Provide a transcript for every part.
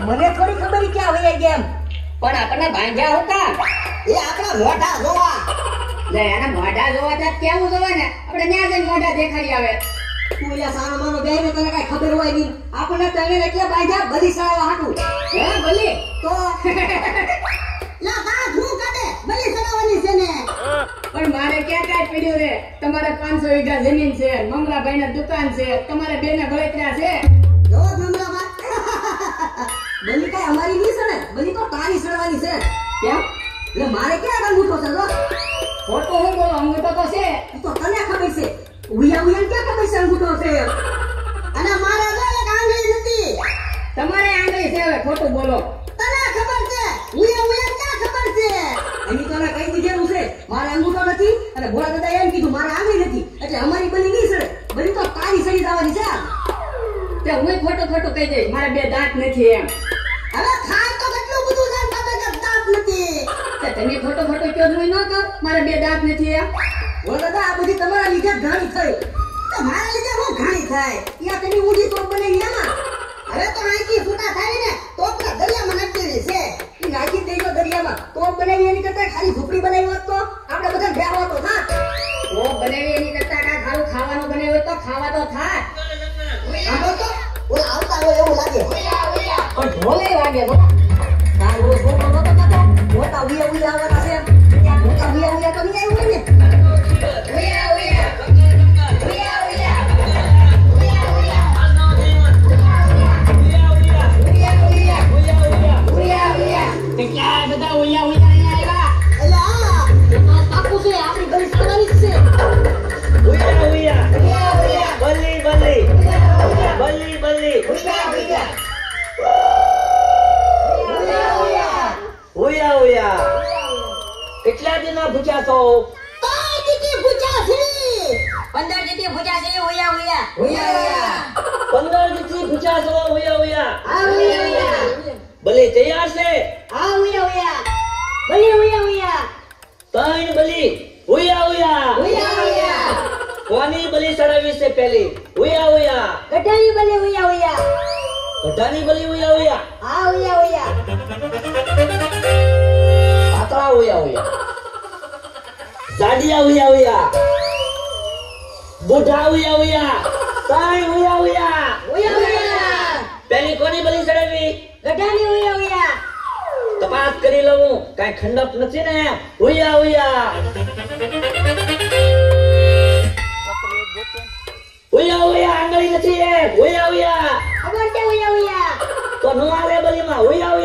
મને થોડી ખબર ક્યાં વયા ગયા પણ આપણને ભાંગ્યા હોતા એ આપણા મોઢા જોવા લે એના મોઢા જોવા તો કેવું જોવા ને આપણે ન્યા જઈને મોઢા દેખાડી આવે તું લે સારો માનો બેહીને તને કઈ ખબર હોય નહીં આપણને તને એટલે ભાંગ્યા બધી સાવા હાટું હે ભલી તો લા બા હું કાઢે બલી સડાવવાની છે ને પણ મારે ક્યાં કાઈ પડ્યું રે તમારે 500 વીઘા જમીન છે મંગલાભાઈ ના દુકાન છે તમારે બેને બળતરા છે જો મંગલાભાઈ બલી કઈ અમારી ની છે ને બલી તો તારી સડવાની છે કેમ એટલે મારે ક્યાં અંગૂઠો છે જો ફોટો હું બોલો અંગૂઠો તો છે તો તને ખબર છે ઉયા ઉયા ક્યાં ખબર છે અંગૂઠો છે અને મારે જો એક આંગળી નથી તમારે આંગળી છે હવે ખોટું બોલો તને ખબર છે ઉયા ઉયા ક્યાં ખબર છે એની તને કઈ દીધેલું છે મારે અંગૂઠો નથી અને ભોળા દાદા એમ કીધું મારે આંગળી નથી એટલે અમારી બલી ની સડે બલી તો તારી સડી જવાની છે તે હું ખોટું કહી દઈશ મારે બે દાંત નથી એમ હવે ખાય તો કેટલું બધું છે તમે કે દાંત નથી તે તમે ખોટું કયો જોઈ ન કર મારે બે દાંત નથી એમ ઓ દાદા આ બધી તમારા લીધે ઘાણી થઈ તો મારા લીધે હું ઘાણી થાય યા તેની ઊંડી તોપ બનાવી એમાં હવે તો આંખી ફૂટા થાય ને તોપના દરિયામાં નાખી છે ઈ નાખી દેજો દરિયામાં તોપ બનાવી એની કરતા ખાલી ઝૂંપડી બનાવી હોત તો આપણે બધા બેહવા તો થાત તોપ બનાવી એની કરતા કા ખારું ખાવાનું બનાવ્યું તો ખાવા તો થાત આવો તો ઓલા આવતા હોય એવું લાગે પણ ઢોલે વાગે તો તારો છોકરો તો કાતો મોટા ઉયા આવવાના છે ત્યાં મોટા ઉયા તો નહીં આવ્યું ને કેટલા બધા ઉયા અહીંયા આવ્યા એલા બાપુ છે આપણી બરી સડવાની છે ઉયા બલી ઉયા કેટલા દિન ભૂખ્યા છો 15 દી ભૂખ્યા છે 15 દી ભૂખ્યા છે ઉયા 15 દી ભૂખ્યા છો ઉયા બલી તૈયાર છે હા ઉયા ત્રણ બલી ઉયા કોની બલી ચડાવી છે પહેલી ઉયા ગઢાની બલી ઉયા ગઢાની બલી ઉયા હા ઉયા પાતળા ઉયા જાડિયા ઉયા બુઢા ઉયા ત્રણ ઉયા પહેલી કોની બલી ચડાવી ગઢાની ઉયા તપાસ કરી લઉં કઈ ખંડપ નથી ને ઉયા આંગળી નથી એ ઉયા ખબર છે ઉયા તો નો આવે બલીમાં ઉયા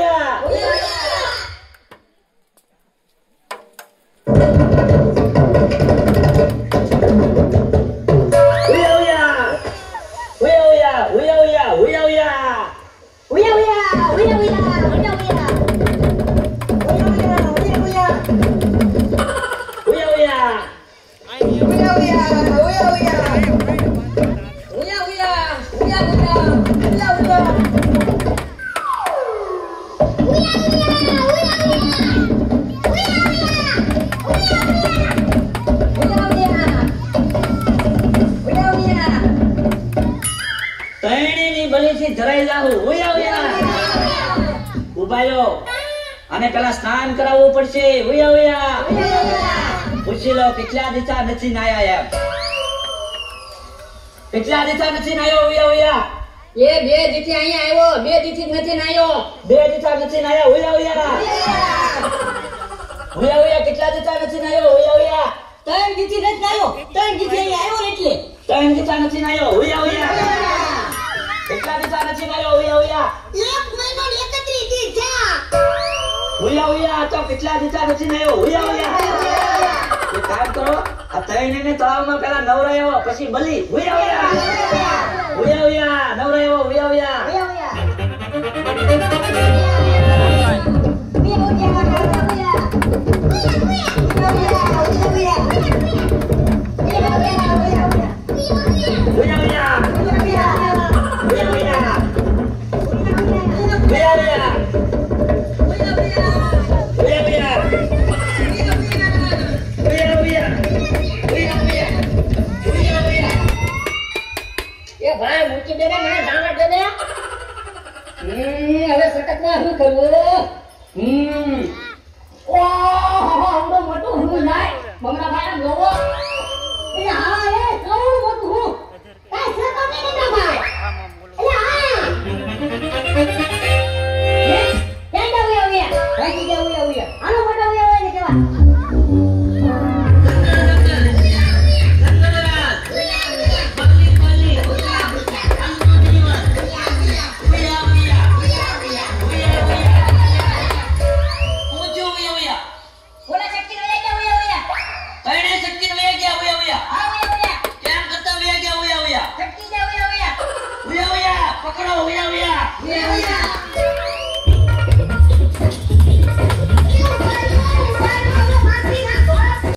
અને પેલા સ્નાન કરાવવું પડશે ઉયા પૂછી લો કેટલા દિવસા નથી નાયા એમ કેટલા દિવસા નથી નાયો ઉયા એ 2 દિવસથી અહીંયા આવ્યો 2 દિવસથી નથી નાયો 2 દિવસા નથી નાયા ઉયા કેટલા દિવસા નથી નાયો ઉયા 3 દિવસથી નથી નાયો 3 દિવસથી અહીંયા આવ્યો એટલે 3 દિવસા નથી નાયો ઉયા કેટલા દિવસા નથી નાયો ઉયા 1 મહિનો 31 દી થયા ઉયા તો કેટલા દીધા નથી નાયો ઉયા એક કામ કરો આ ત્રણેયને તળાવમાં પેલા નવરાયો પછી બલી ઉયા નવરાયો ઉયા ઓલા ચટકી નો ગયા ઓયા ઓયા કઈને ચટકીને વયા ગયા ઓયા ઓયા હા ઓયા ઓયા કેમ કરતા વયા ગયા ઓયા ઓયા ચટકી જા ઓયા ઓયા ઓયા ઓયા પકડો ઓયા ઓયા ઓયા ઓયા